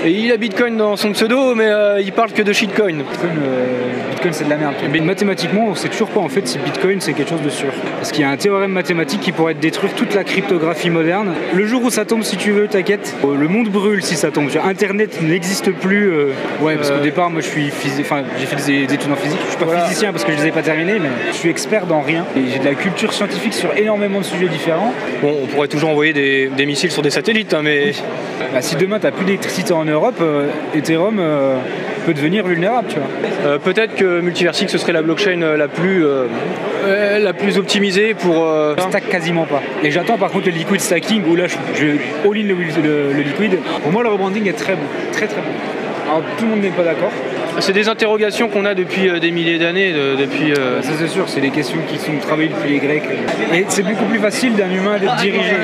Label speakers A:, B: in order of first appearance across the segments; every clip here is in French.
A: Et il a Bitcoin dans son pseudo, mais il parle que de shitcoin.
B: Bitcoin c'est de la merde. Mais mathématiquement, on sait toujours pas en fait si Bitcoin c'est quelque chose de sûr. Parce qu'il y a un théorème mathématique qui pourrait détruire toute la cryptographie moderne. Le jour où ça tombe, si tu veux, t'inquiète. Le monde brûle si ça tombe. Internet n'existe plus. Parce qu'au départ, moi j'ai fait des études en physique. Je suis pas physicien parce que je les ai pas terminées, mais je suis expert dans rien. Et j'ai de la culture scientifique sur énormément de sujets différents.
A: Bon, on pourrait toujours envoyer des missiles sur des satellites, hein, mais...
B: Oui. Si demain t'as plus d'électricité en Europe, Ethereum peut devenir vulnérable, tu vois.
A: Peut-être que Multiversix ce serait la blockchain la plus optimisée pour...
B: Je stack quasiment pas. Et j'attends par contre le liquid stacking où là je all-in le liquid. Pour moi le rebranding est très bon, très très bon. Alors tout le monde n'est pas d'accord.
A: C'est des interrogations qu'on a depuis des milliers d'années.
B: Ça c'est sûr, c'est des questions qui sont travaillées depuis les Grecs. Et c'est beaucoup plus facile d'un humain d'être dirigé.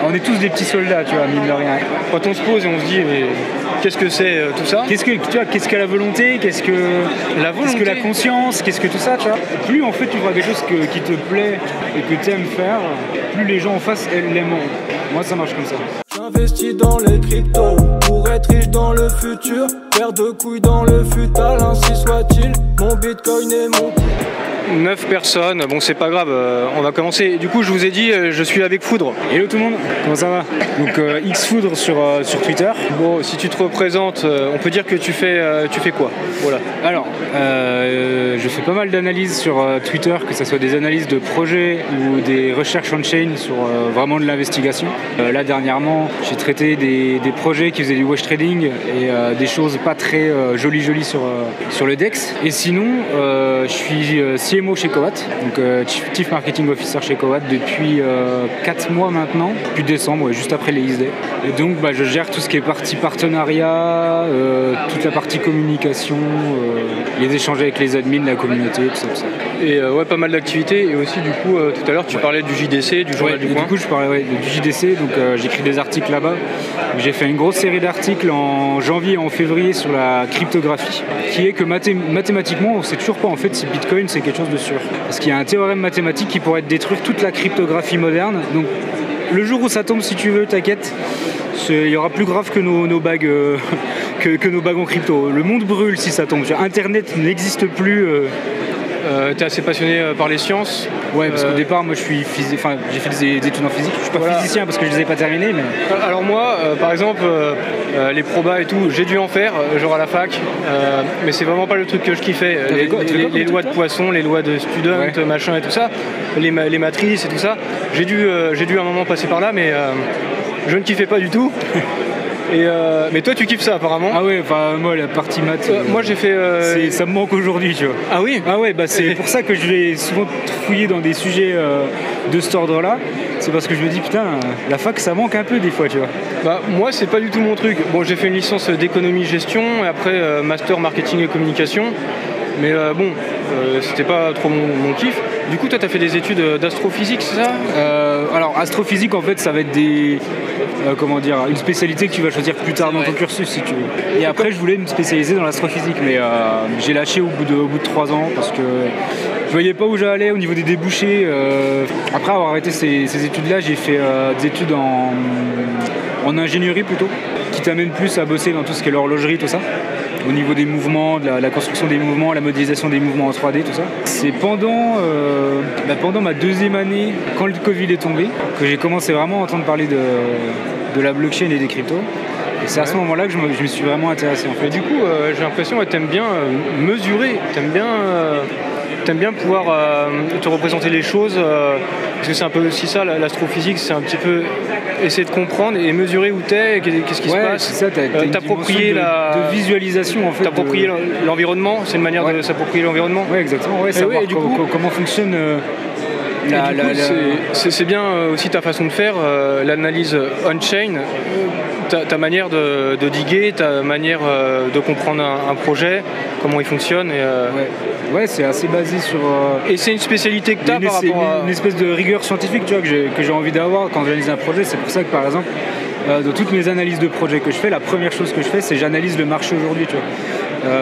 B: On est tous des petits soldats, tu vois, mine de rien.
A: Quand on se pose et on se dit, mais qu'est-ce que c'est tout ça ?
B: Qu'est-ce que la volonté ? Qu'est-ce que la conscience ? Qu'est-ce que tout ça, tu vois ? Plus en fait tu feras quelque chose qui te plaît et que tu aimes faire, plus les gens en face l'aimeront. Moi ça marche comme ça.
C: J'investis dans les cryptos pour être riche dans le futur. Paire de couilles dans le futal, ainsi soit-il. Mon bitcoin est mon...
A: 9 personnes, bon c'est pas grave, on va commencer. Du coup je vous ai dit, je suis avec Foudre.
B: Hello tout le monde, comment ça va ? Donc Xfoudre sur Twitter.
A: Bon, si tu te représentes, on peut dire que tu fais quoi ? Voilà.
B: Alors, je fais pas mal d'analyses sur Twitter, que ce soit des analyses de projets ou des recherches on-chain sur vraiment de l'investigation. Là dernièrement, j'ai traité des projets qui faisaient du wash trading et des choses pas très jolies sur le DEX. Et sinon, je suis CMO chez Coat, donc Chief Marketing Officer chez Coat depuis 4 mois maintenant, depuis décembre, juste après les ISD. Et donc je gère tout ce qui est partie partenariat, toute la partie communication, les échanges avec les admins, la communauté, tout ça.
A: Et pas mal d'activités. Et aussi du coup, tout à l'heure tu parlais du JDC, du journal du coin.
B: Du coup je parlais du JDC, donc j'écris des articles là-bas. J'ai fait une grosse série d'articles en janvier et en février sur la cryptographie, qui est que mathématiquement on sait toujours pas en fait si Bitcoin c'est quelque chose de sûr. Parce qu'il y a un théorème mathématique qui pourrait détruire toute la cryptographie moderne. Donc le jour où ça tombe, si tu veux, t'inquiète, il y aura plus grave que nos bagues que nos bagues en crypto. Le monde brûle si ça tombe. Internet n'existe plus.
A: T'es assez passionné par les sciences.
B: Ouais, parce qu'au départ, moi, j'ai fait des études en physique. Je suis pas physicien parce que je les ai pas terminées, mais...
A: Alors moi, par exemple, les probas et tout, j'ai dû en faire, genre à la fac, mais c'est vraiment pas le truc que je kiffais. Les lois de Poisson, les lois de Student, machin et tout ça, les matrices et tout ça. J'ai dû à un moment passer par là, mais je ne kiffais pas du tout. Mais toi tu kiffes ça apparemment.
B: Ah ouais, moi la partie maths,
A: moi j'ai fait
B: ça me manque aujourd'hui, tu vois.
A: Ah oui.
B: Ah ouais, c'est pour ça que je vais souvent fouiller dans des sujets de cet ordre là. C'est parce que je me dis putain, la fac ça manque un peu des fois, tu vois.
A: Moi c'est pas du tout mon truc. Bon, j'ai fait une licence d'économie gestion et après master marketing et communication. Mais c'était pas trop mon kiff. Du coup, toi, t'as fait des études d'astrophysique, c'est ça ?
B: Alors, astrophysique, en fait, ça va être une spécialité que tu vas choisir plus tard dans ton cursus, si tu veux. Et après, je voulais me spécialiser dans l'astrophysique, mais j'ai lâché au bout de 3 ans parce que je voyais pas où j'allais au niveau des débouchés. Après avoir arrêté ces études-là, j'ai fait des études en ingénierie plutôt, qui t'amène plus à bosser dans tout ce qui est l'horlogerie, tout ça. Au niveau des mouvements, de la construction des mouvements, la modélisation des mouvements en 3D, tout ça. C'est pendant ma 2e année, quand le Covid est tombé, que j'ai commencé vraiment à entendre parler de la blockchain et des cryptos. Et c'est à ce moment-là que je me suis vraiment intéressé en fait.
A: Et du coup, j'ai l'impression que t'aimes bien mesurer, t'aimes bien pouvoir te représenter les choses, parce que c'est un peu aussi ça, l'astrophysique, c'est un petit peu essayer de comprendre et mesurer où t'es, qu'est-ce qui se passe.
B: C'est ça,
A: t'approprier
B: de visualisation en fait.
A: T'approprier l'environnement, c'est une manière de s'approprier l'environnement.
B: Ouais, exactement. Ouais, savoir
A: du coup,
B: comment fonctionne.
A: C'est bien aussi ta façon de faire, l'analyse on-chain, ta manière de diguer, ta manière de comprendre un projet, comment il fonctionne.
B: Ouais, c'est assez basé sur...
A: Et c'est une spécialité que tu as par rapport à...
B: une espèce de rigueur scientifique, tu vois, que j'ai envie d'avoir quand j'analyse un projet. C'est pour ça que, par exemple, dans toutes mes analyses de projets que je fais, la première chose que je fais, c'est j'analyse le marché aujourd'hui, tu vois.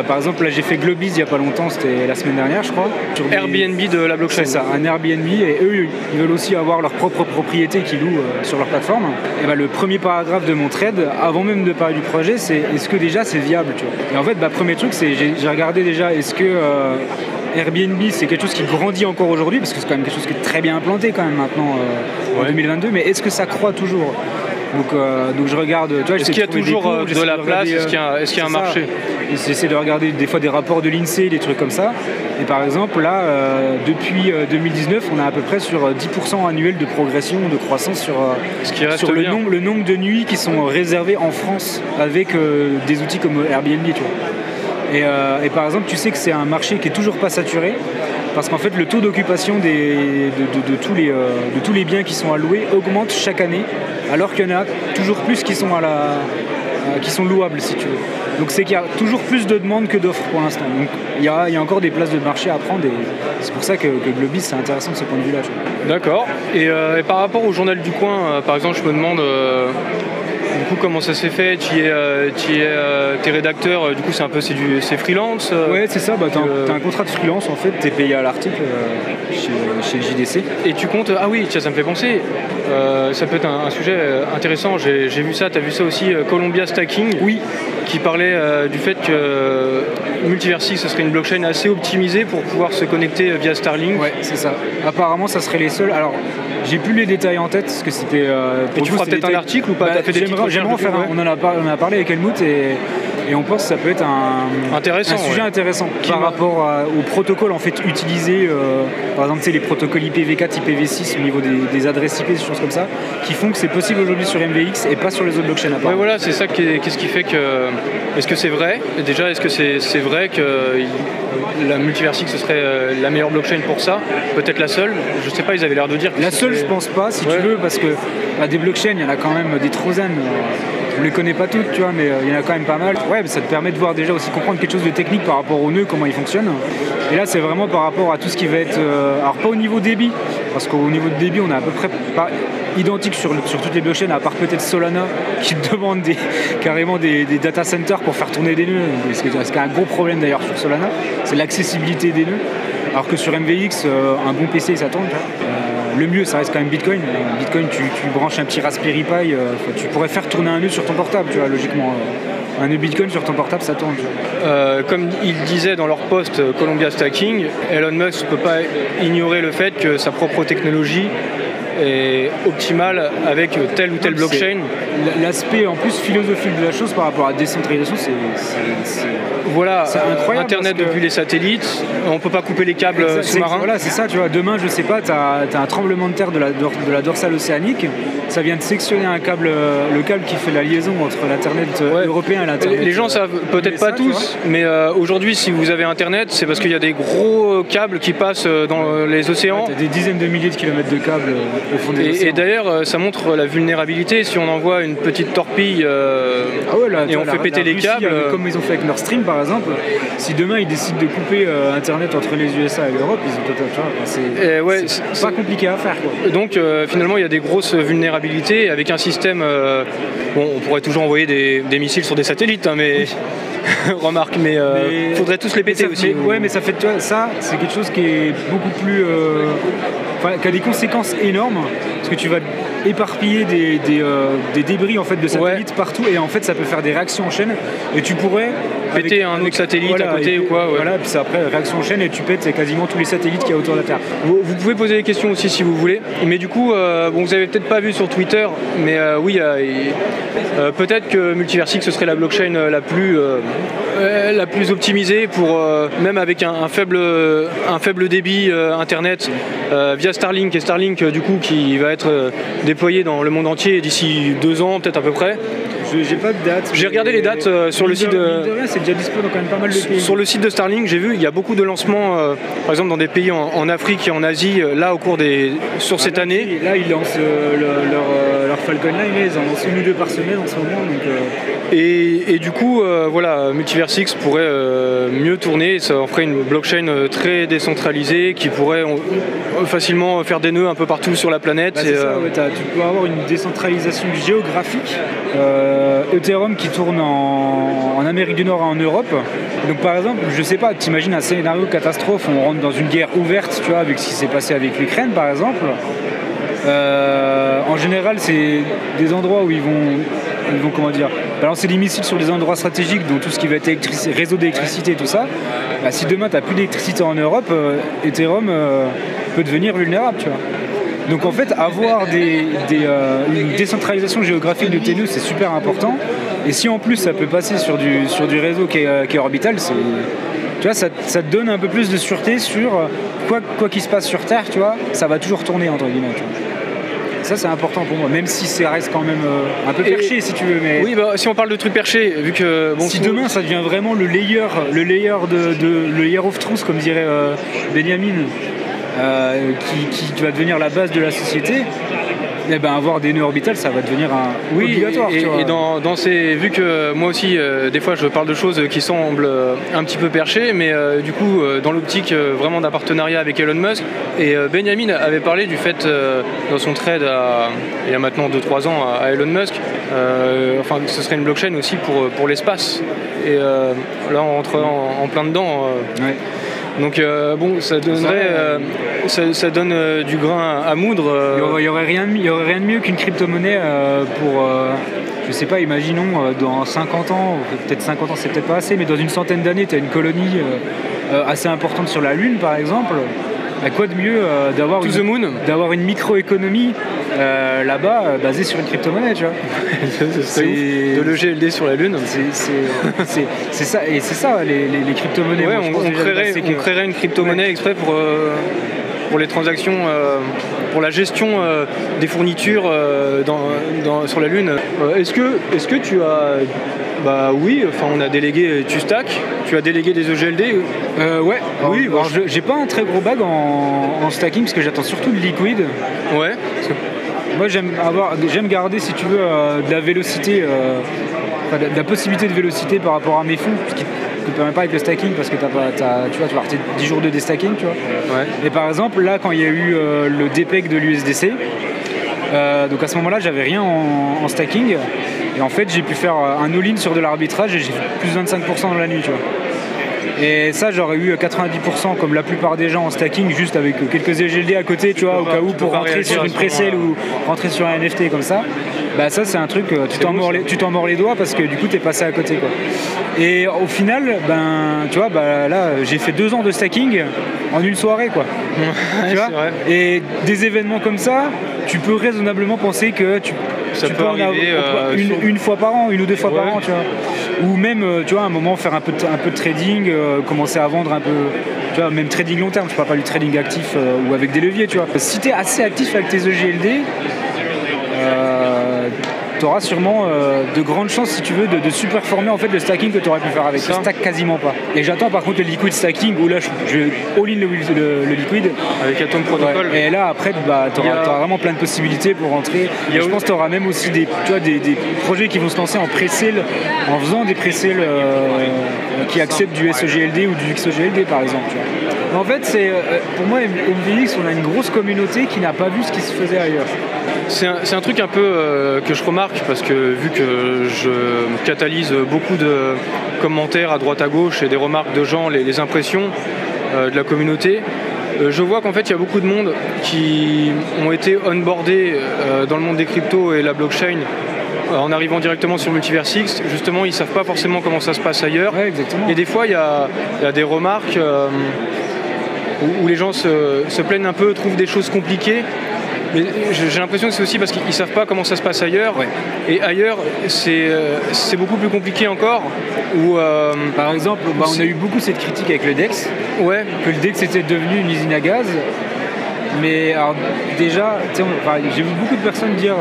B: Par exemple, là j'ai fait Globiz il n'y a pas longtemps, c'était la semaine dernière je crois.
A: Airbnb de la blockchain.
B: C'est ça, un Airbnb, et eux ils veulent aussi avoir leur propre propriété qu'ils louent sur leur plateforme. Et le premier paragraphe de mon thread, avant même de parler du projet, c'est est-ce que déjà c'est viable, tu vois. Et en fait, premier truc, c'est j'ai regardé déjà est-ce que Airbnb c'est quelque chose qui grandit encore aujourd'hui, parce que c'est quand même quelque chose qui est très bien implanté quand même maintenant en 2022, mais est-ce que ça croît toujours? Donc je regarde, tu vois,
A: est-ce qu'il y a toujours de la place, est-ce qu'il y a un marché?
B: J'essaie de regarder des fois des rapports de l'INSEE, des trucs comme ça. Et par exemple, là, depuis 2019, on est à peu près sur 10% annuel de progression, de croissance sur le nombre de nuits qui sont réservées en France avec des outils comme Airbnb, tu vois. Et par exemple, tu sais que c'est un marché qui est toujours pas saturé, parce qu'en fait, le taux d'occupation de tous les biens qui sont alloués augmente chaque année, alors qu'il y en a toujours plus qui sont qui sont louables, si tu veux. Donc c'est qu'il y a toujours plus de demandes que d'offres pour l'instant. Donc il y a encore des places de marché à prendre, et c'est pour ça que Globiz c'est intéressant de ce point de vue-là.
A: D'accord. Et par rapport au Journal du Coin, par exemple, je me demande du coup comment ça s'est fait. T'es rédacteur, du coup c'est freelance.
B: Ouais, c'est ça. T'as un contrat de freelance en fait. T'es payé à l'article chez le JDC.
A: Et tu comptes. Ah oui, ça me fait penser. Ça peut être un sujet intéressant. J'ai vu ça. T'as vu ça aussi, Columbia Stacking.
B: Oui.
A: Qui parlait du fait que Multiversix ce serait une blockchain assez optimisée pour pouvoir se connecter via Starlink.
B: Ouais, c'est ça. Apparemment, ça serait les seuls. Alors, j'ai plus les détails en tête parce que c'était.
A: Et tu feras peut-être un article ou pas?
B: J'aimerais faire on en a parlé avec Helmut et on pense que ça peut être un sujet intéressant par rapport au protocole en fait utilisé, par exemple les protocoles IPv4, IPv6 au niveau des adresses IP, des choses comme ça, qui font que c'est possible aujourd'hui sur MVX et pas sur les autres blockchains à part.
A: Ouais, voilà, c'est ça qu'est-ce qui fait que. Est-ce que c'est vrai? Déjà, est-ce que c'est vrai que la Multiversix ce serait la meilleure blockchain pour ça? Peut-être la seule? Je sais pas, ils avaient l'air de dire que
B: la seule, je pense pas, si tu veux, parce que des blockchains, il y en a quand même des troisièmes. On les connaît pas toutes, tu vois, mais il y en a quand même pas mal. Ouais, ça te permet de voir déjà aussi comprendre quelque chose de technique par rapport au nœud, comment il fonctionne. Et là, c'est vraiment par rapport à tout ce qui va être. Alors, pas au niveau débit, parce qu'au niveau de débit, on est à peu près pas identique sur toutes les blockchains, à part peut-être Solana, qui demande carrément des data centers pour faire tourner des nœuds. Ce qui est un gros problème d'ailleurs sur Solana, c'est l'accessibilité des nœuds. Alors que sur MVX, un bon PC, ça tourne, tu vois. Le mieux, ça reste quand même Bitcoin. Bitcoin, tu branches un petit Raspberry Pi, tu pourrais faire tourner un nœud sur ton portable, tu vois, logiquement. Un nœud Bitcoin sur ton portable, ça tourne.
A: Comme ils disaient dans leur post Columbia Stacking, Elon Musk ne peut pas ignorer le fait que sa propre technologie est optimale avec telle ou telle blockchain.
B: L'aspect en plus philosophique de la chose par rapport à la décentralisation,
A: voilà,
B: c'est incroyable.
A: Internet depuis les satellites, on peut pas couper les câbles sous-marins.
B: Voilà, c'est ça, tu vois. Demain, je sais pas, t'as un tremblement de terre de la dorsale océanique, ça vient de sectionner le câble qui fait la liaison entre l'Internet européen et l'Internet.
A: Les gens savent peut-être pas tous, mais aujourd'hui, si vous avez Internet, c'est parce qu'il y a des gros câbles qui passent dans les océans.
B: T'as des dizaines de milliers de kilomètres de câbles au fond des océans.
A: Et d'ailleurs, ça montre la vulnérabilité. Si on envoie une petite torpille et on fait péter les câbles.
B: Comme ils ont fait avec Nord Stream par exemple, si demain ils décident de couper Internet entre les USA et l'Europe, ils ont peut-être. C'est pas compliqué à faire, quoi.
A: Donc finalement, il y a des grosses vulnérabilités avec un système. On pourrait toujours envoyer des missiles sur des satellites, hein, mais. Remarque, mais faudrait tous les péter aussi.
B: Mais ça fait, tu vois, ça, c'est quelque chose qui est beaucoup plus. Qui a des conséquences énormes, parce que tu vas éparpiller des débris en fait de satellites partout, et en fait ça peut faire des réactions en chaîne, et tu pourrais
A: péter un autre satellite à côté ou quoi.
B: Voilà, puis c'est après réaction en chaîne et tu pètes quasiment tous les satellites qu'il y a autour de la Terre.
A: Vous pouvez poser des questions aussi si vous voulez, mais du coup, vous avez peut-être pas vu sur Twitter, mais oui, peut-être que Multiversix ce serait la blockchain la plus optimisée pour même avec un faible débit internet via Starlink, et Starlink du coup qui va être déployé dans le monde entier d'ici 2 ans peut-être à peu près.
B: J'ai pas de date.
A: J'ai regardé les dates sur le site
B: c'est déjà dispo dans quand même pas mal de pays.
A: Sur le site de Starlink, j'ai vu il y a beaucoup de lancements, par exemple dans des pays en Afrique et en Asie, là au cours sur cette année.
B: Là ils lancent leur Falcon 9, ils en lancent 1 ou 2 par semaine en ce moment.
A: Et du coup, voilà, Multiversix pourrait mieux tourner, ça en ferait une blockchain très décentralisée qui pourrait facilement faire des nœuds un peu partout sur la planète.
B: C'est ça, tu peux avoir une décentralisation géographique Ethereum qui tourne en Amérique du Nord et en Europe. Donc par exemple, je sais pas, t'imagines un scénario catastrophe, on rentre dans une guerre ouverte, tu vois, avec ce qui s'est passé avec l'Ukraine par exemple. En général, c'est des endroits où ils vont comment dire, balancer des missiles sur des endroits stratégiques, dont tout ce qui va être réseau d'électricité et tout ça. Bah, si demain t'as plus d'électricité en Europe, Ethereum peut devenir vulnérable, tu vois. Donc en fait, avoir une décentralisation géographique de tes nœuds, c'est super important. Et si en plus ça peut passer sur du réseau qui est orbital, tu vois, ça te donne un peu plus de sûreté sur quoi qu'il se passe sur Terre, tu vois, ça va toujours tourner entre guillemets. Tu vois. Ça c'est important pour moi, même si ça reste quand même un peu perché si tu veux. Mais
A: oui, bah, si on parle de trucs perchés, vu que
B: si demain ça devient vraiment le layer of truth, comme dirait Benjamin, qui va devenir la base de la société, eh ben avoir des nœuds orbitales, ça va devenir obligatoire.
A: Et dans ces, vu que moi aussi, des fois, je parle de choses qui semblent un petit peu perchées, mais du coup, dans l'optique vraiment d'un partenariat avec Elon Musk, et Benjamin avait parlé du fait, dans son trade il y a maintenant 2-3 ans à Elon Musk, enfin, ce serait une blockchain aussi pour l'espace. Et là, on rentre en plein dedans.
B: Ouais.
A: Donc bon, ça donnerait, ça donne du grain à moudre.
B: Il y aurait rien de mieux qu'une crypto-monnaie pour, je sais pas, imaginons dans 50 ans, peut-être 50 ans c'est peut-être pas assez, mais dans une centaine d'années, tu as une colonie assez importante sur la Lune par exemple. Bah, quoi de mieux d'avoir une microéconomie là-bas basée sur une crypto-monnaie, tu vois.
A: C'est de l'EGLD sur la Lune.
B: C'est ça, et c'est ça les crypto-monnaies.
A: Ouais, on créerait une crypto-monnaie exprès pour les transactions, pour la gestion des fournitures sur la Lune. Est-ce que tu as... Bah oui, enfin on a délégué Tustack, tu as délégué des EGLD.
B: Ouais, oui. Alors, j'ai pas un très gros bag en stacking parce que j'attends surtout de liquide.
A: Ouais.
B: Moi j'aime garder, si tu veux, de la vélocité, de la possibilité de vélocité par rapport à mes fonds, ce qui ne permet pas avec le stacking parce que tu vas avoir 10 jours de destacking, tu vois.
A: Ouais.
B: Et par exemple là quand il y a eu le DPEG de l'USDC, donc à ce moment-là j'avais rien en stacking. Et en fait, j'ai pu faire un all-in sur de l'arbitrage et j'ai fait plus de 25% dans la nuit, tu vois. Et ça, j'aurais eu 90% comme la plupart des gens en stacking, juste avec quelques EGLD à côté, tu vois, au cas où pour rentrer sur une pré-sale ou rentrer sur un NFT comme ça. Bah ça, c'est un truc, tu t'en mords les doigts parce que du coup, t'es passé à côté, quoi. Et au final, ben, tu vois, bah là, j'ai fait 2 ans de stacking en une soirée, quoi. Tu vois.
A: Vrai.
B: Et des événements comme ça, tu peux raisonnablement penser que tu peux en avoir une fois par an, 1 ou 2 fois par an, tu vois. Ou même, tu vois, à un moment faire un peu de trading, commencer à vendre un peu, tu vois, même trading long terme, je parle pas du trading actif ou avec des leviers, tu vois. Si tu es assez actif avec tes EGLD, tu auras sûrement de grandes chances, si tu veux, de super-former en fait le stacking que tu aurais pu faire avec. Je stack quasiment pas. Et j'attends par contre le liquid stacking où là je all-in le liquid.
A: Avec Atom Protocol.
B: Ouais. Et là après, bah, tu auras vraiment plein de possibilités pour rentrer. Et je pense que tu auras même aussi des projets qui vont se lancer en pré-sale, en faisant des pré-sales qui acceptent du SEGLD ou du XEGLD par exemple. Tu vois. En fait, pour moi, MVX, on a une grosse communauté qui n'a pas vu ce qui se faisait ailleurs.
A: C'est un truc un peu que je remarque parce que vu que je catalyse beaucoup de commentaires à droite à gauche et des remarques de gens, les impressions de la communauté, je vois qu'en fait il y a beaucoup de monde qui ont été onboardés dans le monde des cryptos et la blockchain en arrivant directement sur Multiversix. Justement, ils savent pas forcément comment ça se passe ailleurs.
B: Ouais, exactement.
A: Et des fois il y a des remarques où les gens se plaignent un peu, trouvent des choses compliquées. Mais j'ai l'impression que c'est aussi parce qu'ils ne savent pas comment ça se passe ailleurs. Ouais. Et ailleurs, c'est beaucoup plus compliqué encore.
B: Par exemple, on a eu beaucoup cette critique avec le DEX.
A: Ouais.
B: Que le DEX était devenu une usine à gaz. Mais alors, déjà, j'ai vu beaucoup de personnes dire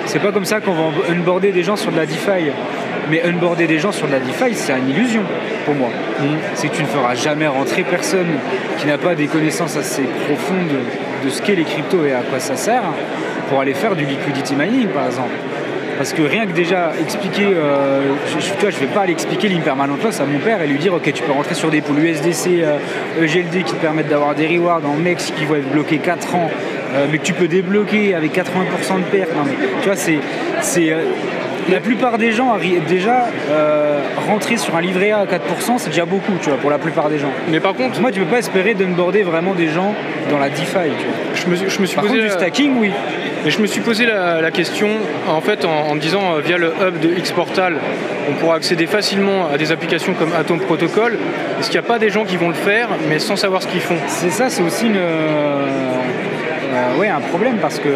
B: c'est pas comme ça qu'on va onboarder des gens sur de la DeFi. Mais onboarder des gens sur de la DeFi, c'est une illusion pour moi. C'est que tu ne feras jamais rentrer personne qui n'a pas des connaissances assez profondes de ce qu'est les cryptos et à quoi ça sert pour aller faire du liquidity mining par exemple. Parce que rien que déjà expliquer, je vais pas aller expliquer l'impermanent loss à mon père et lui dire ok tu peux rentrer sur des pools USDC, EGLD qui te permettent d'avoir des rewards en MEX qui vont être bloqués 4 ans mais que tu peux débloquer avec 80% de perte. Non, mais, tu vois, la plupart des gens arrivent déjà rentrer sur un livret A à 4%, c'est déjà beaucoup, tu vois, pour la plupart des gens.
A: Mais par contre,
B: moi, tu peux pas espérer d'onboarder vraiment des gens dans la DeFi, tu vois.
A: Je me suis
B: par
A: posé
B: contre, du stacking, oui.
A: Mais je me suis posé la question, en fait, en me disant, via le hub de Xportal, on pourra accéder facilement à des applications comme Atom Protocol. Est-ce qu'il n'y a pas des gens qui vont le faire, mais sans savoir ce qu'ils font?
B: C'est ça, c'est aussi un problème, parce que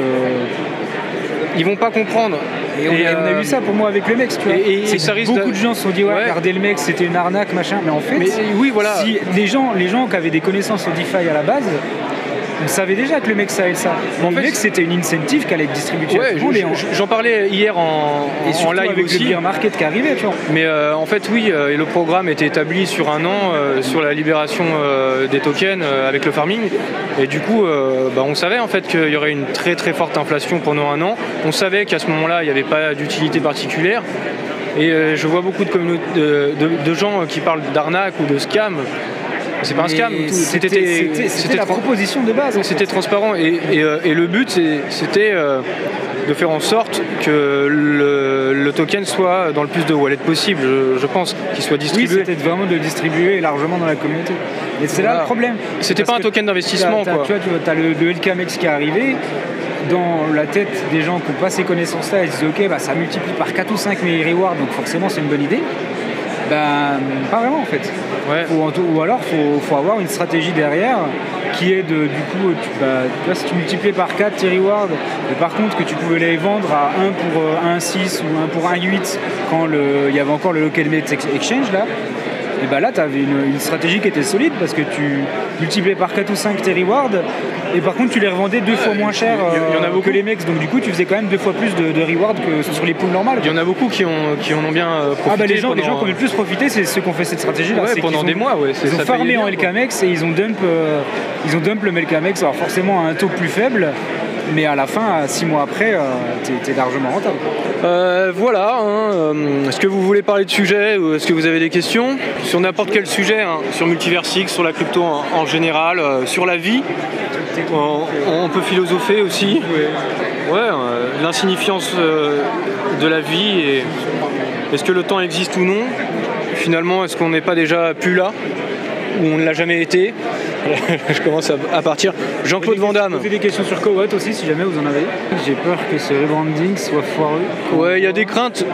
A: ils vont pas comprendre.
B: Et on a vu ça pour moi avec le MEX, tu vois.
A: Et ça risque
B: beaucoup de gens se sont dit regardez le MEX, c'était une arnaque, machin. Mais en fait,
A: oui, voilà.
B: Si les gens qui avaient des connaissances au DeFi à la base, on savait déjà que le MEX ça et ça. En fait, le MEX c'était une incentive qu'elle allait être distribuée.
A: J'en parlais hier en live
B: avec
A: aussi.
B: Le bear market qui arrivait, tu vois.
A: Mais en fait, oui, le programme était établi sur un an sur la libération des tokens avec le farming. Et du coup, on savait en fait qu'il y aurait une très très forte inflation pendant un an. On savait qu'à ce moment-là, il n'y avait pas d'utilité particulière. Et je vois beaucoup de gens qui parlent d'arnaque ou de scam. C'est pas un scam,
B: c'était la proposition de base.
A: C'était transparent et le but c'était de faire en sorte que le token soit dans le plus de wallets possible, je pense, qu'il soit distribué.
B: Oui, c'était vraiment de le distribuer largement dans la communauté. Et c'est là le problème.
A: C'était pas un token d'investissement, quoi.
B: Tu vois, t'as le LKMX qui est arrivé. Dans la tête des gens qui n'ont pas ces connaissances-là, ils se disent ok, ça multiplie par 4 ou 5 mes rewards, donc forcément c'est une bonne idée. Pas vraiment en fait.
A: Ouais.
B: Ou alors faut avoir une stratégie derrière qui est du coup, si tu multiplies par 4 tes rewards, mais par contre que tu pouvais les vendre à 1 pour 1,6 ou 1 pour 1,8 quand il y avait encore le Local Mate Exchange là, et là tu avais une stratégie qui était solide parce que tu multipliais par 4 ou 5 tes rewards et par contre tu les revendais 2 fois moins cher que les mecs, donc du coup tu faisais quand même 2 fois plus de rewards que sur les pools normales.
A: Il y en a beaucoup qui en ont bien profité.
B: Les gens qui ont le plus profité, c'est ceux qui ont fait cette stratégie là.
A: Pendant des mois,
B: ils ont farmé en LKMX et ils ont dump le LKMX, alors forcément à un taux plus faible, mais à la fin, 6 mois après, t'es largement rentable.
A: Voilà. Est-ce que vous voulez parler de sujet ou est-ce que vous avez des questions sur n'importe quel sujet, sur Multiversix, sur la crypto en général, sur la vie? On peut philosopher aussi. L'insignifiance de la vie et est-ce que le temps existe ou non? Finalement, est-ce qu'on n'est pas déjà plus là où on ne l'a jamais été? Je commence à partir. Jean-Claude Van Damme.
B: Posez des questions sur Cowot aussi si jamais vous en avez. J'ai peur que ce rebranding soit foireux.
A: Ouais, il y a des craintes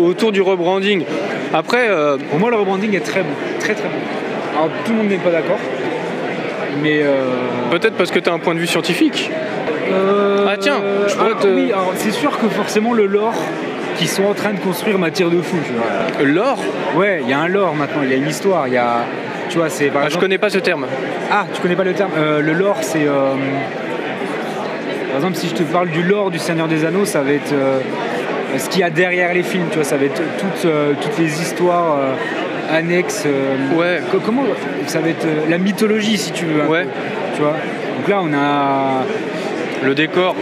A: autour du rebranding. Après,
B: pour moi le rebranding est très bon, très très bon. Alors tout le monde n'est pas d'accord, mais
A: peut-être parce que tu as un point de vue scientifique. Tiens, je pourrais
B: oui, alors c'est sûr que forcément le lore qu'ils sont en train de construire m'attire de fou. Tu vois.
A: Lore?
B: Ouais, il y a un lore maintenant, il y a une histoire, il y a. Tu vois, c'est par exemple...
A: Je connais pas ce terme.
B: Ah, tu connais pas le terme. Le lore, c'est... Par exemple, si je te parle du lore du Seigneur des Anneaux, ça va être ce qu'il y a derrière les films, tu vois, ça va être toutes les histoires annexes. Comment ça va être la mythologie, si tu veux.
A: Ouais.
B: Tu vois. Donc là, on a...
A: Le décor,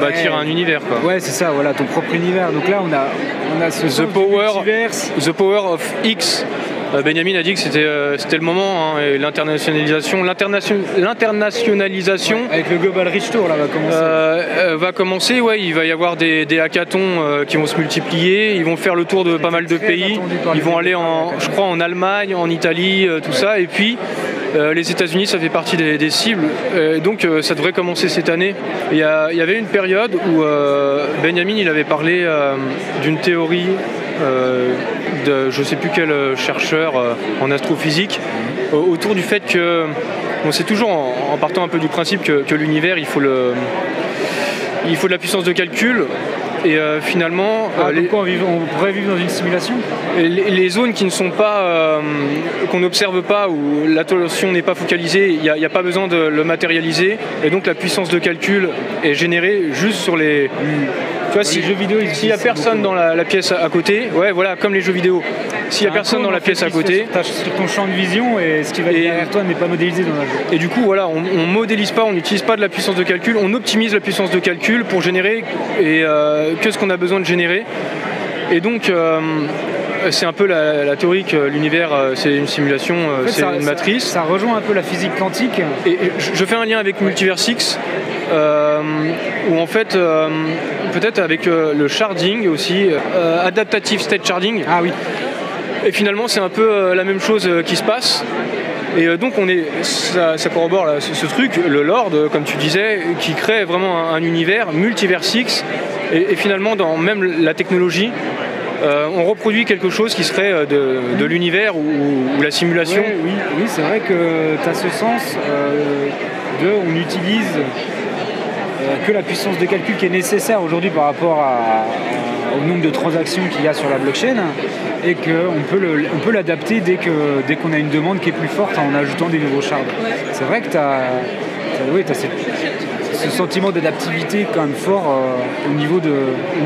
A: bâtir un univers, quoi.
B: Ouais, c'est ça, voilà, ton propre univers. Donc là, on a ce
A: The Power of X. Benjamin a dit que c'était le moment, et l'internationalisation,
B: avec le Global Rich Tour là
A: va commencer. Il va y avoir des hackathons qui vont se multiplier. Ils vont faire le tour de pas mal de pays. Ils vont aller je crois en Allemagne, en Italie, tout ça. Et puis les États-Unis, ça fait partie des cibles. Donc ça devrait commencer cette année. Il y avait une période où Benjamin il avait parlé d'une théorie. Je ne sais plus quel chercheur en astrophysique autour du fait que c'est toujours en partant un peu du principe que l'univers il faut de la puissance de calcul et finalement
B: on pourrait vivre dans une simulation.
A: Les zones qui ne sont pas qu'on n'observe pas où l'attention n'est pas focalisée, il n'y a pas besoin de le matérialiser et donc la puissance de calcul est générée juste sur les tu vois,
B: les jeux vidéo,
A: s'il n'y a personne dans la pièce à côté, comme les jeux vidéo, s'il n'y a personne dans la pièce à côté,
B: sur ton champ de vision et ce qui va derrière toi n'est pas modélisé dans un jeu.
A: Et du coup, on modélise pas, on n'utilise pas de la puissance de calcul, on optimise la puissance de calcul pour générer que ce qu'on a besoin de générer. Et donc, c'est un peu la théorie que l'univers, c'est une simulation, c'est une matrice.
B: Ça rejoint un peu la physique quantique.
A: Et je fais un lien avec Multiversix. où en fait, peut-être avec le sharding aussi, adaptative state sharding.
B: Ah oui.
A: Et finalement, c'est un peu la même chose qui se passe. Et donc ça corrobore là, ce truc, le Lord, comme tu disais, qui crée vraiment un univers multiverse X. Et finalement, dans même la technologie, on reproduit quelque chose qui serait de l'univers ou la simulation.
B: Ouais, oui, c'est vrai que tu as ce sens on utilise que la puissance de calcul qui est nécessaire aujourd'hui par rapport au nombre de transactions qu'il y a sur la blockchain, et qu'on peut l'adapter dès qu'on a une demande qui est plus forte en ajoutant des nouveaux shards. C'est vrai que tu as ce sentiment d'adaptivité quand même fort au niveau de...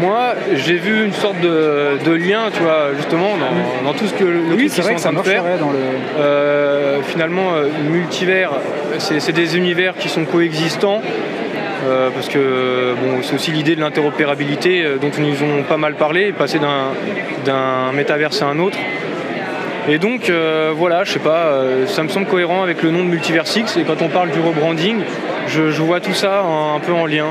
A: Moi, j'ai vu une sorte de lien, tu vois, justement, dans tout ce que le truc qu'ils sont en train de faire.
B: Dans le...
A: Finalement, multivers, c'est des univers qui sont coexistants. Parce que c'est aussi l'idée de l'interopérabilité dont ils nous ont pas mal parlé, passer d'un métaverse à un autre. Et donc voilà, je sais pas, ça me semble cohérent avec le nom de Multiverse X, et quand on parle du rebranding, je vois tout ça un peu en lien.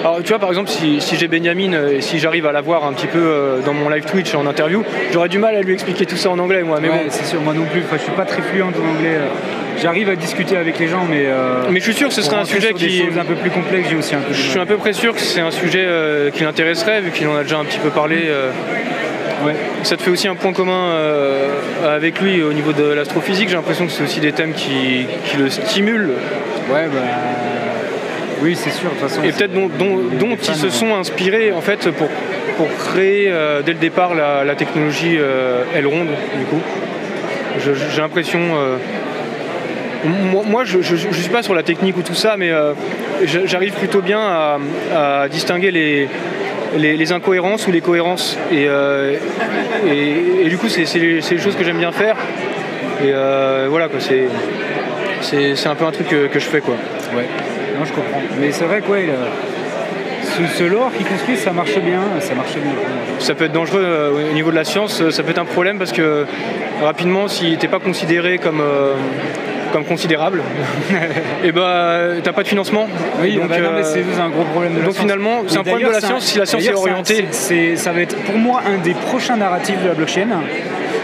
A: Alors tu vois, par exemple, si j'ai Benjamin et si j'arrive à l'avoir un petit peu dans mon live Twitch en interview, j'aurais du mal à lui expliquer tout ça en anglais, moi. Mais
B: ouais,
A: bon,
B: c'est sûr, moi non plus, je suis pas très fluent en anglais. J'arrive à discuter avec les gens, mais
A: je suis sûr que ce serait un sujet qui
B: est un peu plus complexe. J'ai aussi un peu.
A: Je suis à peu près sûr que c'est un sujet qui l'intéresserait, vu qu'il en a déjà un petit peu parlé.
B: Ouais.
A: Ça te fait aussi un point commun avec lui au niveau de l'astrophysique. J'ai l'impression que c'est aussi des thèmes qui le stimulent.
B: Ouais, oui, c'est sûr. De toute façon,
A: et peut-être dont ils se sont inspirés en fait pour créer dès le départ la technologie Elrond. Du coup, j'ai l'impression. Moi, je ne suis pas sur la technique ou tout ça, mais j'arrive plutôt bien à distinguer les incohérences ou les cohérences. Et du coup, c'est les choses que j'aime bien faire. Et voilà, quoi, c'est un peu un truc que je fais, quoi.
B: Ouais, non, je comprends. Mais c'est vrai que ce lore qui construit, ça marche bien pour moi.
A: Ça peut être dangereux au niveau de la science, ça peut être un problème parce que rapidement, si t'es pas considéré comme considérable, et t'as pas de financement.
B: Oui, donc mais c'est un gros problème de la
A: science. Donc finalement, c'est un problème de la science si la science est orientée.
B: Ça va être pour moi un des prochains narratifs de la blockchain.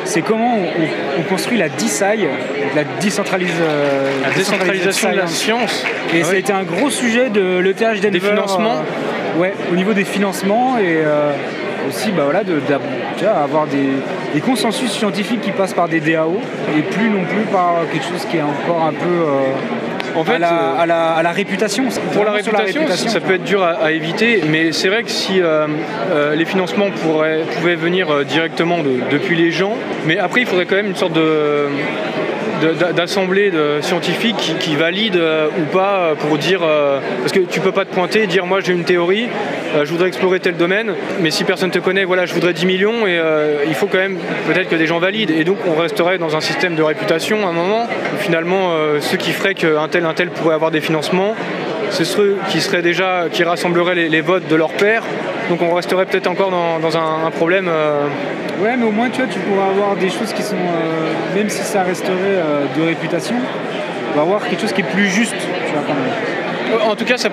B: C'est comment on construit la DeSci, la décentralisation
A: de la science.
B: Et ça a été un gros sujet de l'ETH Denver.
A: Des financements.
B: Au niveau des financements et aussi avoir des consensus scientifiques qui passent par des DAO et plus non plus par quelque chose qui est encore un peu
A: en fait,
B: à la réputation.
A: Pour la réputation, ça peut être dur à éviter, mais c'est vrai que si les financements pouvaient venir directement depuis les gens, mais après il faudrait quand même une sorte d'assemblée de scientifiques qui valident ou pas pour dire parce que tu peux pas te pointer et dire moi j'ai une théorie, je voudrais explorer tel domaine, mais si personne te connaît, voilà, je voudrais 10 millions et il faut quand même peut-être que des gens valident, et donc on resterait dans un système de réputation à un moment où finalement ceux qui feraient qu'un tel pourrait avoir des financements, c'est ceux qui rassembleraient les votes de leur pairs. Donc on resterait peut-être encore dans un problème.
B: Ouais, mais au moins tu pourras avoir des choses qui sont, même si ça resterait de réputation, on va avoir quelque chose qui est plus juste, tu vois, quand même.
A: En tout cas, ça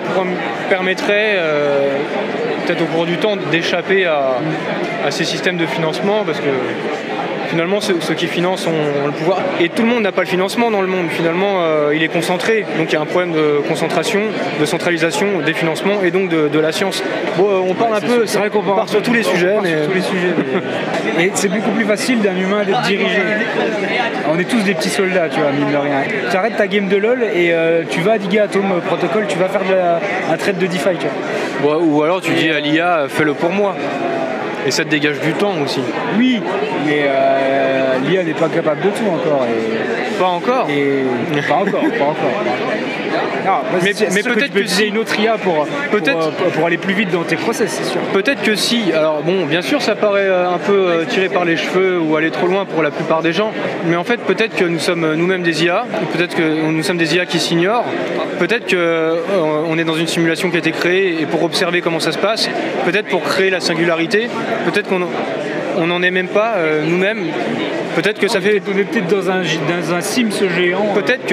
A: permettrait peut-être au cours du temps d'échapper à ces systèmes de financement, parce que finalement ceux qui financent ont le pouvoir, et tout le monde n'a pas le financement dans le monde. Finalement il est concentré, donc il y a un problème de concentration, de centralisation des financements et donc de la science. On parle un peu, c'est vrai qu'on part sur tous les sujets,
B: et c'est beaucoup plus facile d'un humain d'être dirigé. On est tous des petits soldats, tu vois, mine de rien. Tu arrêtes ta game de LoL et tu vas à Digatom Protocol, tu vas faire un trade de DeFi, tu vois.
A: Ou alors tu dis à l'IA, fais-le pour moi. Et ça te dégage du temps aussi.
B: Oui, mais l'IA n'est pas capable de tout encore.
A: Pas encore.
B: Pas encore. Non,
A: mais peut-être que
B: si une autre IA pour aller plus vite dans tes process, c'est sûr.
A: Peut-être que si. Alors bon, bien sûr, ça paraît un peu tiré par les cheveux ou aller trop loin pour la plupart des gens. Mais en fait, peut-être que nous sommes nous-mêmes des IA. Peut-être que nous sommes des IA qui s'ignorent. Peut-être qu'on est dans une simulation qui a été créée et pour observer comment ça se passe. Peut-être pour créer la singularité. Peut-être on n'en est même pas nous-mêmes. Peut-être que ça fait...
B: On est peut-être dans un Sims géant.
A: Peut-être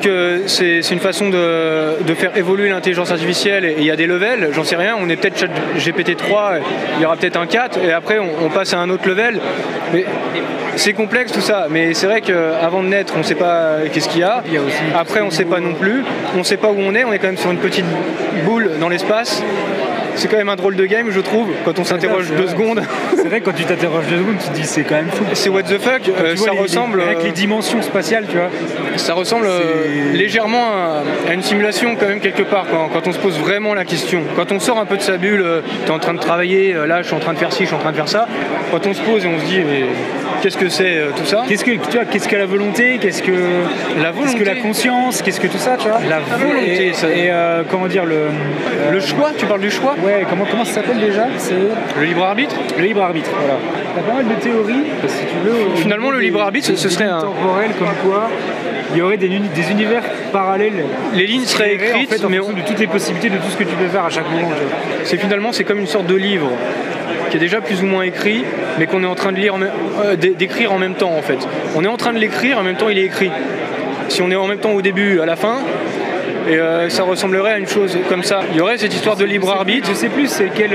A: que c'est une façon de faire évoluer l'intelligence artificielle et il y a des levels, j'en sais rien, on est peut-être GPT-3, il y aura peut-être un 4 et après on passe à un autre level. Mais c'est complexe tout ça, mais c'est vrai qu'avant de naître, on ne sait pas qu'est-ce qu'il y a. Après, on ne sait pas non plus. On ne sait pas où on est quand même sur une petite boule dans l'espace. C'est quand même un drôle de game, je trouve, quand on s'interroge 2 secondes.
B: C'est vrai que quand tu t'interroges 2 secondes, tu te dis c'est quand même fou.
A: C'est what the fuck, ça ressemble...
B: Avec les dimensions spatiales, tu vois.
A: Ça ressemble légèrement à une simulation quand même quelque part, quand on se pose vraiment la question. Quand on sort un peu de sa bulle, tu es en train de travailler, là je suis en train de faire ci, je suis en train de faire ça. Quand on se pose et on se dit, mais qu'est-ce que c'est tout ça ?
B: Qu'est-ce que la volonté ? Qu'est-ce que la conscience ? Qu'est-ce que tout ça, tu vois ?
A: La volonté,
B: comment dire,
A: le choix, tu parles du choix ?
B: Ouais, comment ça s'appelle déjà ? C'est
A: le libre arbitre ?
B: Le libre arbitre, voilà. T'as pas mal de théories, si tu veux.
A: Finalement, le libre arbitre, ce serait un...
B: temporel comme quoi il y aurait des univers parallèles.
A: Les lignes seraient écrites,
B: en fait, mais de toutes les possibilités, de tout ce que tu peux faire à chaque moment.
A: C'est comme une sorte de livre qui est déjà plus ou moins écrit, mais qu'on est en train de lire, d'écrire en même temps en fait. On est en train de l'écrire, en même temps il est écrit. Si on est en même temps au début, à la fin, et ça ressemblerait à une chose comme ça. Il y aurait cette histoire de libre arbitre.
B: Je sais plus c'est quel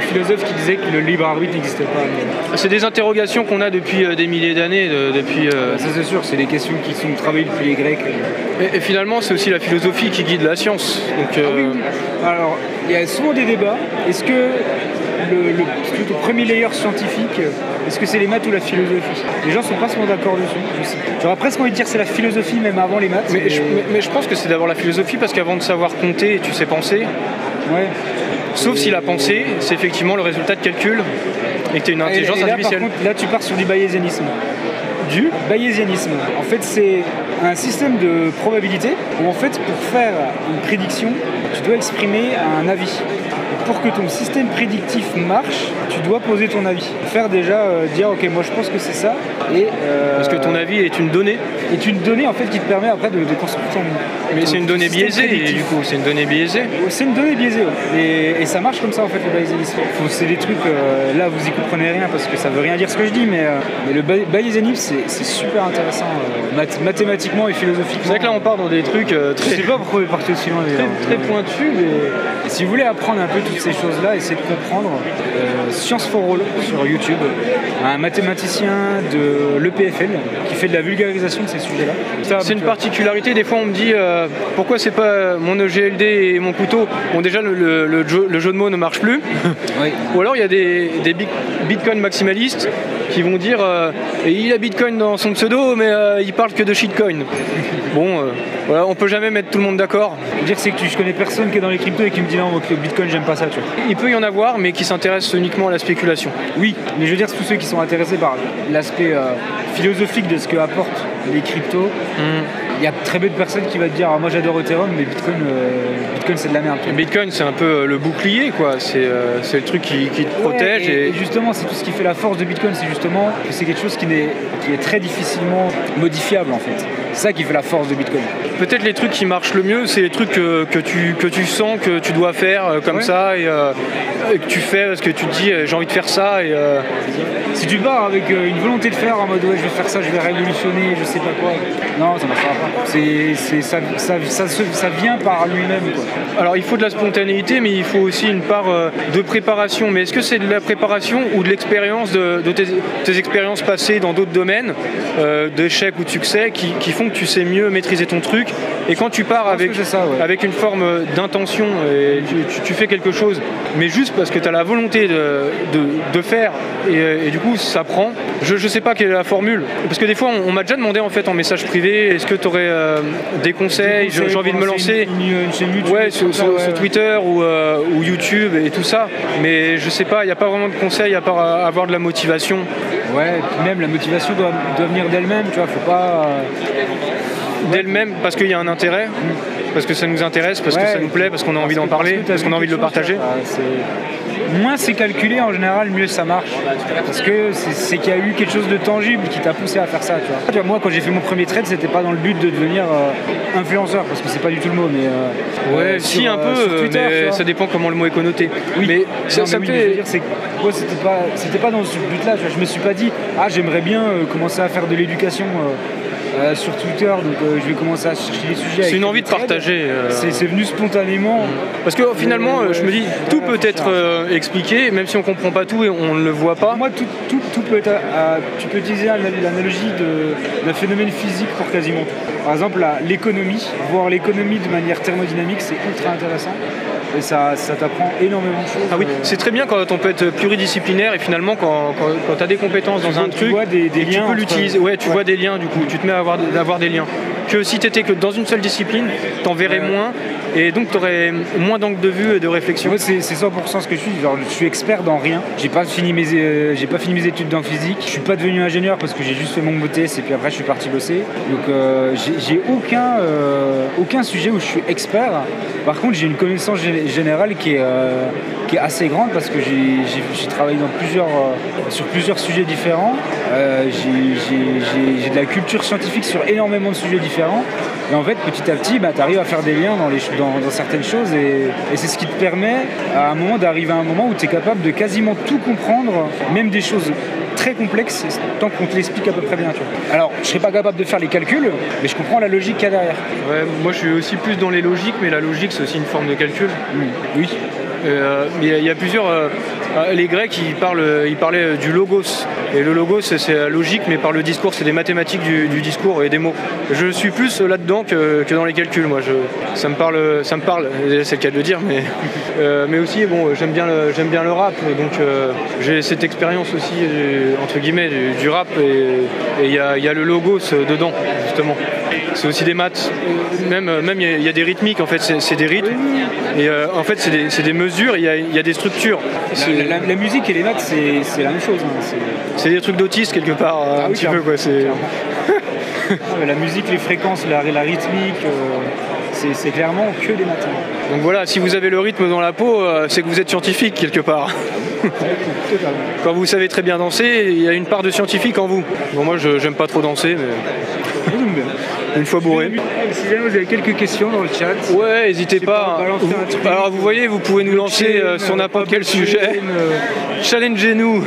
B: philosophe qui disait que le libre arbitre n'existait pas. Mais...
A: C'est des interrogations qu'on a depuis des milliers d'années.
B: Ça c'est sûr, c'est des questions qui sont travaillées depuis les Grecs.
A: Et finalement c'est aussi la philosophie qui guide la science. Donc,
B: oui. Alors il y a souvent des débats. Est-ce que le premier layer scientifique, est-ce que c'est les maths ou la philosophie ? Les gens sont pas souvent d'accord dessus. J'aurais presque envie de dire que c'est la philosophie même avant les maths.
A: Mais je pense que c'est d'abord la philosophie parce qu'avant de savoir compter, tu sais penser.
B: Ouais.
A: Sauf si la pensée, c'est effectivement le résultat de calcul et que tu as une intelligence artificielle.
B: Par contre, là tu pars sur du bayésianisme. Du bayésianisme. En fait, c'est un système de probabilité où en fait, pour faire une prédiction, tu dois exprimer un avis. Pour que ton système prédictif marche, tu dois poser ton avis. Faire déjà, dire ok, moi je pense que c'est ça.
A: Parce que ton avis est une donnée.
B: Est une donnée en fait qui te permet après de construire ton.
A: Mais c'est une donnée biaisée du coup, c'est une donnée biaisée.
B: C'est une donnée biaisée, ouais. Et ça marche comme ça en fait le bayésianisme. C'est des trucs, là vous y comprenez rien parce que ça veut rien dire ce que je dis, mais le bayésianisme c'est super intéressant mathématiquement et philosophiquement.
A: C'est vrai que là on part dans des trucs très...
B: Je sais pas pourquoi on est parti aussi loin.
A: Très pointus, mais...
B: Si vous voulez apprendre un peu toutes ces choses-là, essayez de comprendre Science for All sur YouTube, un mathématicien de l'EPFL qui fait de la vulgarisation de ces sujets-là.
A: C'est une particularité, des fois on me dit pourquoi c'est pas mon EGLD et mon couteau. Bon déjà le jeu de mots ne marche plus.
B: Oui.
A: Ou alors il y a des bitcoin maximalistes qui vont dire il a bitcoin dans son pseudo mais il parle que de shitcoin. Bon voilà, on peut jamais mettre tout le monde d'accord.
B: Dire c'est que je connais personne qui est dans les cryptos et qui me dit non le bitcoin j'aime pas ça, tu vois.
A: Il peut y en avoir mais qui s'intéressent uniquement à la spéculation.
B: Oui, mais je veux dire tous ceux qui sont intéressés par l'aspect philosophique de ce que apportent les cryptos. Il y a très peu de personnes qui vont te dire moi j'adore Ethereum mais Bitcoin c'est de la merde.
A: Bitcoin c'est un peu le bouclier quoi, c'est le truc qui te protège.
B: Et justement c'est tout ce qui fait la force de Bitcoin, c'est justement que c'est quelque chose qui est très difficilement modifiable en fait. C'est ça qui fait la force de Bitcoin.
A: Peut-être les trucs qui marchent le mieux, c'est les trucs que tu sens que tu dois faire comme ça et que tu fais parce que tu te dis j'ai envie de faire ça et
B: si tu pars avec une volonté de faire en mode ouais je vais faire ça, je vais révolutionner, je sais pas quoi, non ça marchera pas. Ça vient par lui-même quoi.
A: Alors il faut de la spontanéité mais il faut aussi une part de préparation. Mais est-ce que c'est de la préparation ou de l'expérience de tes expériences passées dans d'autres domaines, d'échecs ou de succès qui font que tu sais mieux maîtriser ton truc et quand tu pars avec une forme d'intention et tu fais quelque chose mais juste parce que tu as la volonté de faire et du coup ça prend. Je sais pas quelle est la formule parce que des fois on m'a déjà demandé en fait en message privé est-ce que tu aurais des conseils, j'ai envie de me lancer
B: une chaîne YouTube,
A: sur Twitter ou YouTube et tout ça mais je sais pas, il n'y a pas vraiment de conseils à part avoir de la motivation.
B: Ouais, et puis même la motivation doit venir d'elle-même, tu vois, faut pas...
A: D'elle-même parce qu'il y a un intérêt, parce que ça nous intéresse, parce que ça nous plaît, parce qu'on a envie d'en parler, parce qu'on a envie de le partager.
B: moins c'est calculé, en général, mieux ça marche. Parce que c'est qu'il y a eu quelque chose de tangible qui t'a poussé à faire ça, tu vois. Moi, quand j'ai fait mon premier trade, c'était pas dans le but de devenir influenceur, parce que c'est pas du tout le mot, mais...
A: ouais, si, un peu, Twitter, mais ça dépend comment le mot est connoté.
B: Oui,
A: mais ça me fait...
B: je veux dire, moi, c'était pas dans ce but-là, je me suis pas dit, j'aimerais bien commencer à faire de l'éducation... sur Twitter, donc je vais commencer à chercher des sujets.
A: C'est une envie de partager.
B: C'est venu spontanément.
A: Parce que finalement, je me dis, tout peut être expliqué, même si on comprend pas tout et on ne le voit pas.
B: Pour moi, tout peut être. Tu peux utiliser l'analogie d'un phénomène physique pour quasiment tout. Par exemple, l'économie, voir l'économie de manière thermodynamique, c'est ultra intéressant. Et ça t'apprend énormément de choses.
A: Ah oui, c'est très bien quand on peut être pluridisciplinaire et finalement quand tu as des compétences dans un truc,
B: tu vois des liens,
A: tu peux l'utiliser. Ouais, tu vois des liens du coup, tu te mets à avoir des liens. Que si tu étais que dans une seule discipline, t'en verrais moins et donc tu aurais moins d'angle de vue et de réflexion.
B: Moi, c'est 100% ce que je suis. Genre, je suis expert dans rien. J'ai pas fini mes études en physique. Je suis pas devenu ingénieur parce que j'ai juste fait mon BTS et puis après je suis parti bosser. Donc j'ai aucun sujet où je suis expert. Par contre, j'ai une connaissance générale qui est assez grande parce que j'ai travaillé sur plusieurs sujets différents. J'ai de la culture scientifique sur énormément de sujets différents. Et en fait, petit à petit, tu arrives à faire des liens dans certaines choses et c'est ce qui te permet à un moment d'arriver à un moment où tu es capable de quasiment tout comprendre, même des choses très complexes, tant qu'on te l'explique à peu près bien. Tu vois. Alors, je serais pas capable de faire les calculs, mais je comprends la logique qu'il y a derrière.
A: Ouais, moi, je suis aussi plus dans les logiques, mais la logique, c'est aussi une forme de calcul.
B: Oui.
A: Mais il y a plusieurs... les Grecs, ils parlaient du logos. Et le logos, c'est la logique, mais par le discours, c'est des mathématiques du discours et des mots. Je suis plus là-dedans que dans les calculs, moi. Ça me parle, c'est le cas de le dire, mais aussi, bon, j'aime bien le rap, donc j'ai cette expérience aussi, entre guillemets, du rap, et il y a le logos dedans, justement. C'est aussi des maths, même il y a des rythmiques, en fait, c'est des rythmes, et en fait c'est des mesures, il y a des structures.
B: La musique et les maths, c'est la même chose. Hein.
A: C'est des trucs d'autistes quelque part, un petit peu, quoi.
B: La musique, les fréquences, la rythmique, c'est clairement que des maths.
A: Donc voilà, si vous avez le rythme dans la peau, c'est que vous êtes scientifique quelque part. Quand vous savez très bien danser, il y a une part de scientifique en vous. Bon, moi, j'aime pas trop danser, mais... Une fois bourré.
B: Si jamais vous avez quelques questions dans le chat.
A: Ouais, n'hésitez pas. Alors vous voyez, vous pouvez nous lancer sur n'importe quel sujet. Challengez-nous.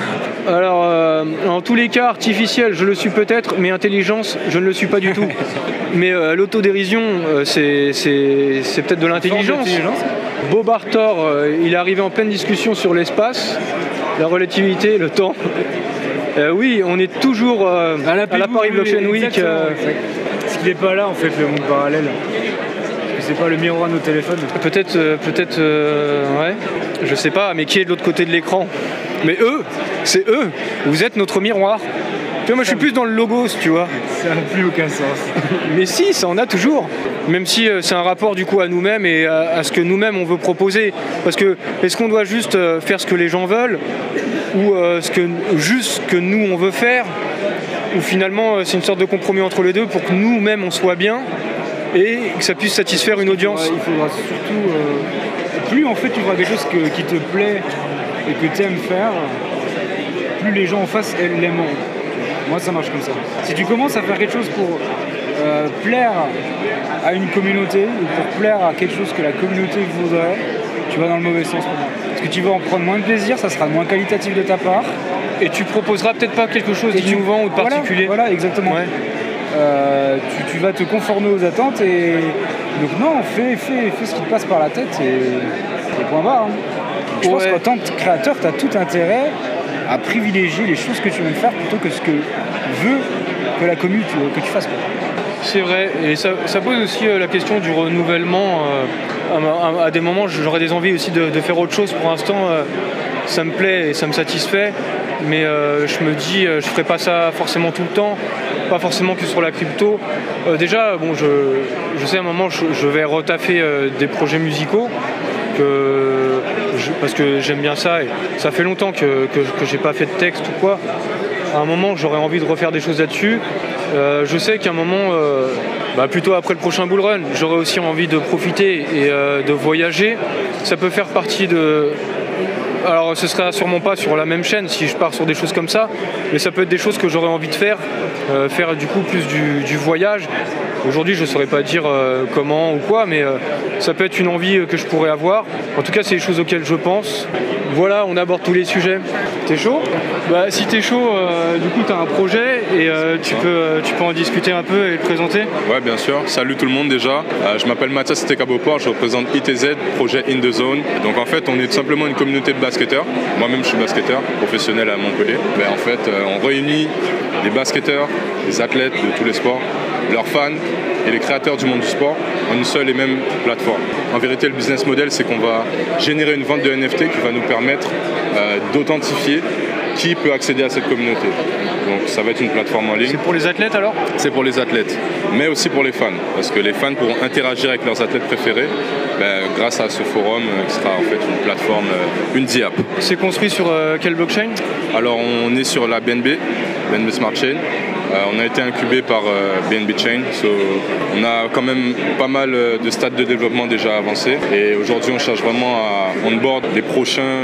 A: Alors, en tous les cas, artificiel, je le suis peut-être, mais intelligence, je ne le suis pas du tout. Mais l'autodérision, c'est peut-être de l'intelligence. Bob Arthur, il est arrivé en pleine discussion sur l'espace, la relativité, le temps. Oui, on est toujours à la Paris Blockchain Week.
B: Parce qu'il n'est pas là, en fait, le monde parallèle. Parce que c'est pas le miroir de nos téléphones.
A: Peut-être, ouais. Je sais pas, mais qui est de l'autre côté de l'écran? Mais c'est eux. Vous êtes notre miroir. Tu vois, moi, je suis plus dans le logos, tu vois.
B: Ça n'a plus aucun sens.
A: Mais si, ça en a toujours. Même si c'est un rapport, du coup, à nous-mêmes et à ce que nous-mêmes, on veut proposer. Parce que, est-ce qu'on doit juste faire ce que les gens veulent? Ou juste ce que nous, on veut faire? Ou finalement, c'est une sorte de compromis entre les deux pour que nous-mêmes, on soit bien et que ça puisse satisfaire une audience.
B: Il faudra surtout... plus, en fait, tu feras quelque chose qui te plaît et que tu aimes faire, plus les gens en face, elles l'aimeront. Moi, ça marche comme ça. Si tu commences à faire quelque chose pour plaire à une communauté ou pour plaire à quelque chose que la communauté voudrait, tu vas dans le mauvais sens pour moi. Parce que tu vas en prendre moins de plaisir, ça sera moins qualitatif de ta part.
A: Et tu proposeras peut-être pas quelque chose d'innovant ou de particulier.
B: Voilà, exactement. Ouais. Tu vas te conformer aux attentes et donc non, fais ce qui te passe par la tête et point barre. Hein. Je pense qu'en tant que créateur, tu as tout intérêt à privilégier les choses que tu veux faire plutôt que ce que veut que la commune que tu fasses. Quoi.
A: C'est vrai, et ça pose aussi la question du renouvellement. À des moments, j'aurais des envies aussi de faire autre chose. Pour l'instant, ça me plaît et ça me satisfait. Mais je me dis, je ferai pas ça forcément tout le temps, pas forcément que sur la crypto. Déjà, bon, je sais à un moment, je vais retaffer des projets musicaux parce que j'aime bien ça et ça fait longtemps que j'ai pas fait de texte ou quoi. À un moment, j'aurais envie de refaire des choses là-dessus. Je sais qu'à un moment, plutôt après le prochain bull run, j'aurais aussi envie de profiter et de voyager. Ça peut faire partie Alors ce sera sûrement pas sur la même chaîne si je pars sur des choses comme ça, mais ça peut être des choses que j'aurais envie de faire du coup plus du voyage. Aujourd'hui je ne saurais pas dire comment ou quoi, mais ça peut être une envie que je pourrais avoir. En tout cas c'est les choses auxquelles je pense. Voilà, on aborde tous les sujets. T'es chaud? Bah si t'es chaud, du coup t'as un projet et tu peux en discuter un peu et le présenter.
D: Ouais, bien sûr. Salut tout le monde déjà. Je m'appelle Mathias Tekabopor, je représente ITZ, projet In The Zone. Donc en fait on est tout simplement une communauté de basketteurs. Moi-même je suis basketteur professionnel à Montpellier. Ben, en fait on réunit les basketteurs, les athlètes de tous les sports, leurs fans et les créateurs du monde du sport en une seule et même plateforme. En vérité, le business model, c'est qu'on va générer une vente de NFT qui va nous permettre d'authentifier qui peut accéder à cette communauté. Donc ça va être une plateforme en ligne.
A: C'est pour les athlètes alors?
D: C'est pour les athlètes, mais aussi pour les fans, parce que les fans pourront interagir avec leurs athlètes préférés grâce à ce forum qui sera en fait une plateforme, une DApp.
A: C'est construit sur quelle blockchain?
D: Alors on est sur la BNB Smart Chain. On a été incubé par BNB Chain, on a quand même pas mal de stades de développement déjà avancés et aujourd'hui on cherche vraiment à onboard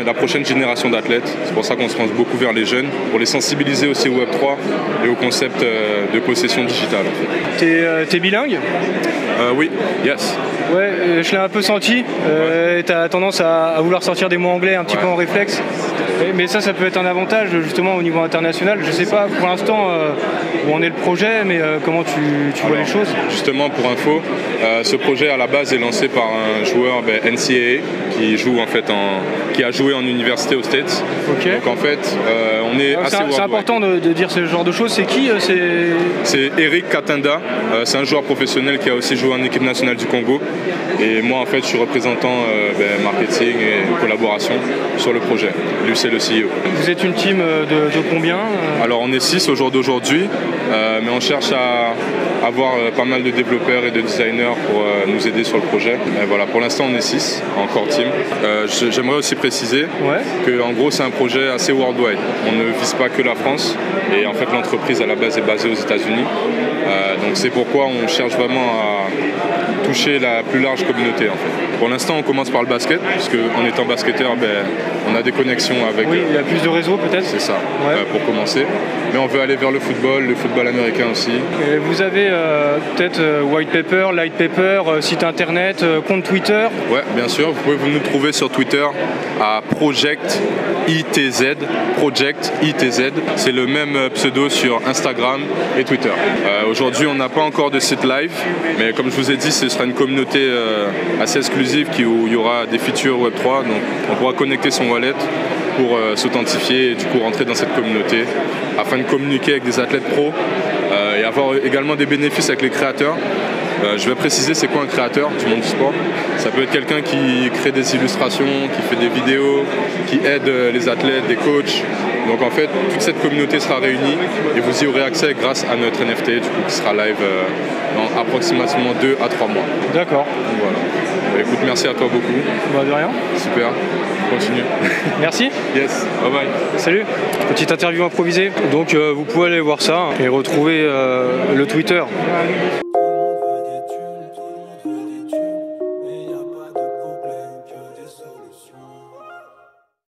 D: la prochaine génération d'athlètes. C'est pour ça qu'on se pense beaucoup vers les jeunes, pour les sensibiliser aussi au Web3 et au concept de possession digitale.
A: T'es bilingue?
D: Oui, yes.
A: Ouais, je l'ai un peu senti. T'as tendance à vouloir sortir des mots anglais un petit peu en réflexe. Mais ça peut être un avantage justement au niveau international. Je sais pas pour l'instant où en est le projet, mais comment tu vois les choses?
D: Justement, pour info, ce projet à la base est lancé par un joueur NCAA qui a joué en université aux States.
A: Okay.
D: Donc en fait, on est assez worldwide.
A: C'est important de dire ce genre de choses. C'est qui
D: C'est Eric Katenda. C'est un joueur professionnel qui a aussi joué en équipe nationale du Congo. Et moi, en fait, je suis représentant marketing et collaboration sur le projet. Lui, c'est le CEO.
A: Vous êtes une team de combien?
D: Alors, on est 6 au jour d'aujourd'hui, mais on cherche à avoir pas mal de développeurs et de designers pour nous aider sur le projet. Et voilà, pour l'instant, on est 6 en core team. J'aimerais aussi préciser que, en gros, c'est un projet assez worldwide. On ne vise pas que la France. Et en fait, l'entreprise à la base est basée aux États-Unis. Donc, c'est pourquoi on cherche vraiment à toucher la plus large communauté en fait. Pour l'instant on commence par le basket, puisque en étant basketteur on a des connexions avec...
A: Oui, il y a plus de réseaux peut-être.
D: C'est ça, pour commencer. Mais on veut aller vers le football américain aussi.
A: Et vous avez peut-être white paper, light paper, site internet, compte Twitter?
D: Ouais, bien sûr, vous pouvez nous trouver sur Twitter à Project ITZ. C'est le même pseudo sur Instagram et Twitter. Aujourd'hui on n'a pas encore de site live, mais comme je vous ai dit, ce sera une communauté assez exclusive où il y aura des features Web3, donc on pourra connecter son wallet pour s'authentifier et du coup rentrer dans cette communauté afin de communiquer avec des athlètes pros et avoir également des bénéfices avec les créateurs. Je vais préciser c'est quoi un créateur du monde du sport. Ça peut être quelqu'un qui crée des illustrations, qui fait des vidéos, qui aide les athlètes, des coachs. Donc en fait, toute cette communauté sera réunie et vous y aurez accès grâce à notre NFT du coup, qui sera live dans approximativement 2 à 3 mois.
A: D'accord.
D: Voilà. Écoute, merci à toi beaucoup.
A: Bah de rien.
D: Super. Continue.
A: Merci.
D: Yes. Bye bye.
A: Salut. Petite interview improvisée. Donc vous pouvez aller voir ça et retrouver le Twitter.